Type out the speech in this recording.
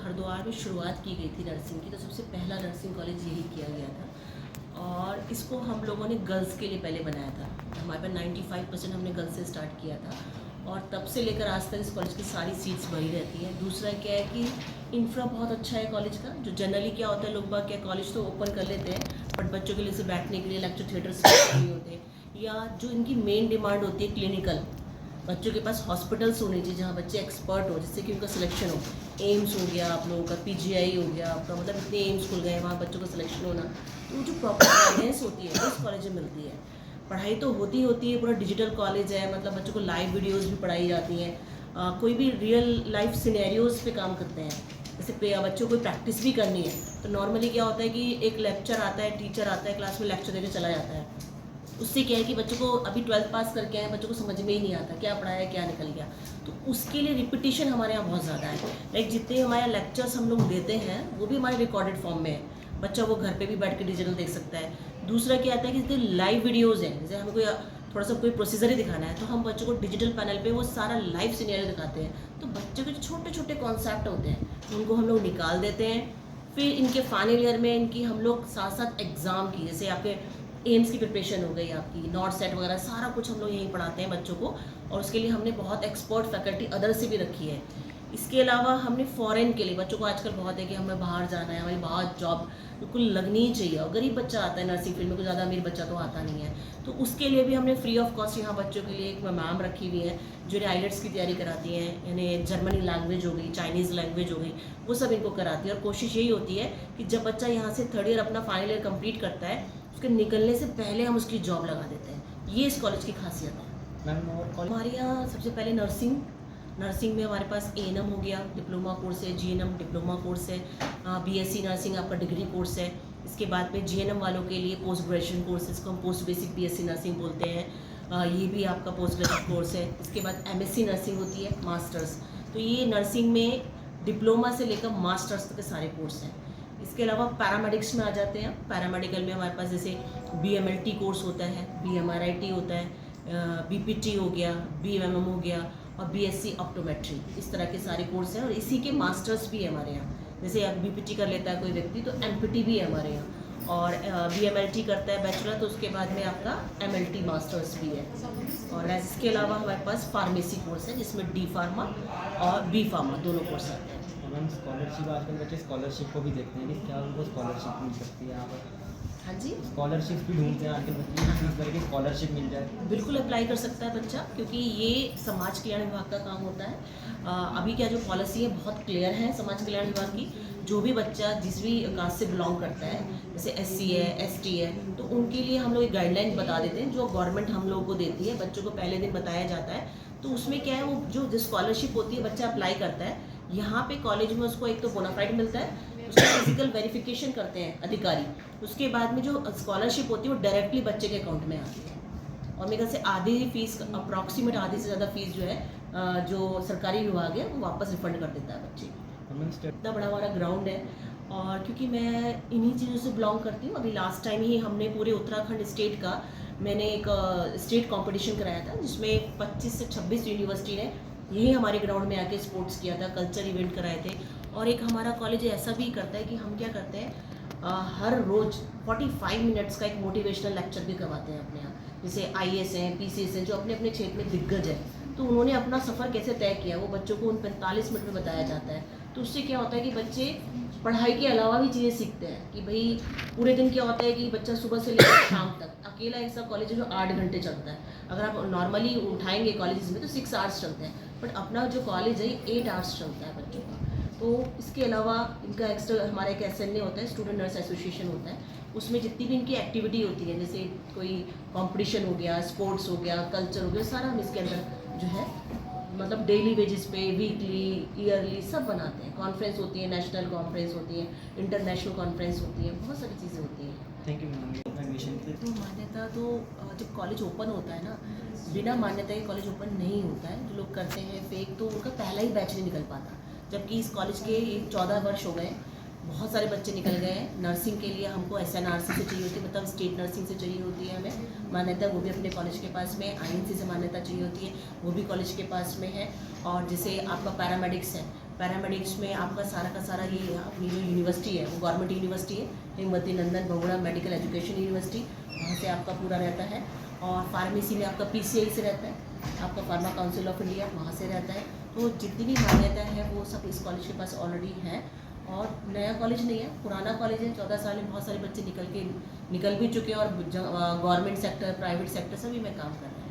हरिद्वार में शुरुआत की गई थी नर्सिंग की, तो सबसे पहला नर्सिंग कॉलेज यही किया गया था और इसको हम लोगों ने गर्ल्स के लिए पहले बनाया था। हमारे पास 95% हमने गर्ल्स से स्टार्ट किया था और तब से लेकर आज तक इस कॉलेज की सारी सीट्स भरी रहती हैं। दूसरा क्या है कि इंफ्रा बहुत अच्छा है कॉलेज का। जो जनरली क्या होता है, लोग बाग क्या कॉलेज तो ओपन कर लेते हैं बट बच्चों के लिए से बैठने के लिए लेक्चर थिएटर्स नहीं होते, या जो इनकी मेन डिमांड होती है क्लिनिकल, बच्चों के पास हॉस्पिटल्स होने चाहिए जहाँ बच्चे एक्सपर्ट हो, जिससे कि उनका सिलेक्शन हो। एम्स हो गया आप लोगों का, पीजीआई हो गया आपका, मतलब इतने एम्स खुल गए वहाँ बच्चों का सिलेक्शन होना, तो जो प्रॉपर गाइडेंस होती है वो इस कॉलेज में मिलती है। पढ़ाई तो होती है, पूरा डिजिटल कॉलेज है, मतलब बच्चों को लाइव वीडियोज़ भी पढ़ाई जाती हैं। कोई भी रियल लाइफ सिनेरियोज़ पे काम करते हैं। जैसे बच्चों को प्रैक्टिस भी करनी है तो नॉर्मली क्या होता है कि एक लेक्चर आता है, टीचर आता है क्लास में लेक्चर देकर चला जाता है। उससे क्या है कि बच्चों को अभी 12th पास करके आए, बच्चों को समझ में ही नहीं आता क्या पढ़ाया क्या निकल गया, तो उसके लिए रिपीटिशन हमारे यहाँ बहुत ज़्यादा है। लाइक जितने हमारे लेक्चर्स हम लोग देते हैं वो भी हमारे रिकॉर्डेड फॉर्म में है, बच्चा वो घर पे भी बैठ के डिजिटल देख सकता है। दूसरा क्या आता है कि जितने लाइव वीडियोज़ हैं, जैसे हमें थोड़ा सा कोई प्रोसीजर ही दिखाना है तो हम बच्चों को डिजिटल पैनल पे वो सारा लाइव सिनेरियो दिखाते हैं। तो बच्चों के जो छोटे छोटे कॉन्सेप्ट होते हैं उनको हम लोग निकाल देते हैं। फिर इनके फाइनल ईयर में इनकी हम लोग साथ साथ एग्ज़ाम की, जैसे आपके एम्स की प्रिपरेशन हो गई, आपकी नॉट सेट वगैरह सारा कुछ हम लोग यहीं पढ़ाते हैं बच्चों को, और उसके लिए हमने बहुत एक्सपर्ट फैकल्टी अदर से भी रखी है। इसके अलावा हमने फॉरेन के लिए बच्चों को आजकल बहुत है कि हमें बाहर जाना है, हमारी बाहर जॉब बिल्कुल लगनी ही चाहिए, और गरीब बच्चा आता है नर्सिंग फील्ड में, कोई ज़्यादा अमीर बच्चा तो आता नहीं है, तो उसके लिए भी हमने फ्री ऑफ कॉस्ट यहाँ बच्चों के लिए एक मैम रखी हुई है जो आइलेट्स की तैयारी कराती हैं, यानी जर्मनी लैंग्वेज हो गई, चाइनीज़ लैंग्वेज हो गई, वो सब इनको कराती है। और कोशिश यही होती है कि जब बच्चा यहाँ से 3rd ईयर अपना फाइनल ईयर कंप्लीट करता है, उसके निकलने से पहले हम उसकी जॉब लगा देते हैं। ये इस कॉलेज की खासियत है। हमारे यहाँ सबसे पहले नर्सिंग में हमारे पास एएनएम हो गया, डिप्लोमा कोर्स है, जीएनएम डिप्लोमा कोर्स है, बीएससी नर्सिंग आपका डिग्री कोर्स है। इसके बाद में जीएनएम वालों के लिए पोस्ट ग्रेजुएशन कोर्स, इसको हम पोस्ट बेसिक बीएससी नर्सिंग बोलते हैं, ये भी आपका पोस्ट ग्रेजुएट कोर्स है। इसके बाद एमएससी नर्सिंग होती है, मास्टर्स। तो ये नर्सिंग में डिप्लोमा से लेकर मास्टर्स तक के सारे कोर्स हैं। इसके अलावा पैरामेडिक्स में आ जाते हैं। पैरामेडिकल में हमारे पास जैसे बीएमएलटी कोर्स होता है, बीएमआरआईटी होता है, बीपीटी हो गया, बीएमएमएम हो गया, और बीएससी ऑप्टोमेट्री, इस तरह के सारे कोर्स हैं। और इसी के मास्टर्स भी है हमारे यहाँ। जैसे अब बीपीटी कर लेता है कोई व्यक्ति तो एमपीटी भी है हमारे यहाँ, और बीएमएलटी करता है बैचलर तो उसके बाद में आपका एमएलटी मास्टर्स भी है। और इसके अलावा हमारे पास फार्मेसी कोर्स है जिसमें डी फार्मा और बी फार्मा दोनों कोर्स आते हैं। मैम स्कॉलरशिप, आजकल बच्चे स्कॉलरशिप को भी देखते हैं कि क्या उनको स्कॉलरशिप मिल सकती है यहाँ पर? हाँ जी, स्कॉलरशिप भी ढूंढते हैं आजकल बच्चे, फीस भर के स्कॉलरशिप मिल जाए। बिल्कुल अप्लाई कर सकता है बच्चा, क्योंकि ये समाज कल्याण विभाग का काम होता है। अभी क्या जो पॉलिसी है बहुत क्लियर है समाज कल्याण विभाग की। जो भी बच्चा जिस भी कास्ट से बिलोंग करता है, जैसे एससी है, एसटी है, तो उनके लिए हम लोग एक गाइडलाइन बता देते हैं जो गवर्नमेंट हम लोगों को देती है। बच्चों को पहले दिन बताया जाता है, तो उसमें क्या है, वो जो स्कॉलरशिप होती है बच्चा अप्लाई करता है, यहाँ पे कॉलेज में उसको एक तो बोनाफाइड मिलता है, उसका फिजिकल वेरिफिकेशन करते हैं अधिकारी, उसके बाद में जो स्कॉलरशिप होती है वो डायरेक्टली बच्चे के अकाउंट में आती है। और मेरे ख्याल से आधी फीस, अप्रॉक्सीमेट आधी से ज़्यादा फीस जो है जो सरकारी विभाग है वो वापस रिफंड कर देता है बच्चे। इतना बड़ा हमारा ग्राउंड है, और क्योंकि मैं इन्हीं चीज़ों से बिलोंग करती हूँ, अभी लास्ट टाइम ही हमने पूरे उत्तराखंड स्टेट का मैंने एक स्टेट कंपटीशन कराया था जिसमें 25 से 26 यूनिवर्सिटी ने यही हमारे ग्राउंड में आके स्पोर्ट्स किया था, कल्चर इवेंट कराए थे। और एक हमारा कॉलेज ऐसा भी करता है कि हम क्या करते हैं, हर रोज़ 45 मिनट्स का एक मोटिवेशनल लेक्चर भी करवाते हैं अपने यहाँ। जैसे आईएएस हैं, पीसीएस हैं, जो अपने अपने क्षेत्र में दिग्गज है, तो उन्होंने अपना सफ़र कैसे तय किया वो बच्चों को उन 45 मिनट में बताया जाता है। तो उससे क्या होता है कि बच्चे पढ़ाई के अलावा भी चीज़ें सीखते हैं कि भाई पूरे दिन क्या होता है कि बच्चा सुबह से लेकर शाम तक, अकेला ऐसा कॉलेज है जो 8 घंटे चलता है। अगर आप नॉर्मली उठाएंगे कॉलेज में तो 6 आवर्स चलते हैं, बट अपना जो कॉलेज है 8 आवर्स चलता है बच्चों का। तो इसके अलावा इनका एक्स्ट्रा हमारा एक SNA होता है, स्टूडेंट नर्स एसोसिएशन होता है, उसमें जितनी भी इनकी एक्टिविटी होती है, जैसे कोई कंपटीशन हो गया, स्पोर्ट्स हो गया, कल्चर हो गया, सारा हम इसके अंदर जो है मतलब डेली बेसिस पे, वीकली, ईयरली सब बनाते हैं। कॉन्फ्रेंस होती है, नेशनल कॉन्फ्रेंस होती है, इंटरनेशनल कॉन्फ्रेंस होती है, बहुत सारी चीज़ें होती हैं। थैंक यू मैम एडमिशन के तो मान्यता तो जब कॉलेज ओपन होता है ना, बिना मान्यता के कॉलेज ओपन नहीं होता है। जो लोग करते हैं फेक, तो उनका पहला ही बैच नहीं निकल पाता। जबकि इस कॉलेज के 14 वर्ष हो गए, बहुत सारे बच्चे निकल गए हैं। नर्सिंग के लिए हमको SNRC से चाहिए होती है, मतलब स्टेट नर्सिंग से चाहिए होती है हमें मान्यता, वो भी अपने कॉलेज के पास में। INC से मान्यता चाहिए होती है, वो भी कॉलेज के पास में है। और जैसे आपका पैरामेडिक्स है, पैरामेडिक्स में आपका सारा का सारा ये अपनी जो यूनिवर्सिटी है वो गवर्नमेंट यूनिवर्सिटी है, हिमवती Nandan Bahuguna medical education university, वहाँ से आपका पूरा रहता है। और फार्मेसी में आपका PCI से रहता है, आपका फार्मा काउंसिल ऑफ इंडिया वहाँ से रहता है। तो जितनी भी मान्यता है वो सब इस कॉलेज के पास ऑलरेडी है। और नया कॉलेज नहीं है, पुराना कॉलेज है। 14 साल में बहुत सारे बच्चे निकल भी चुके हैं और गवर्नमेंट सेक्टर, प्राइवेट सेक्टर सभी में काम कर रहे हैं।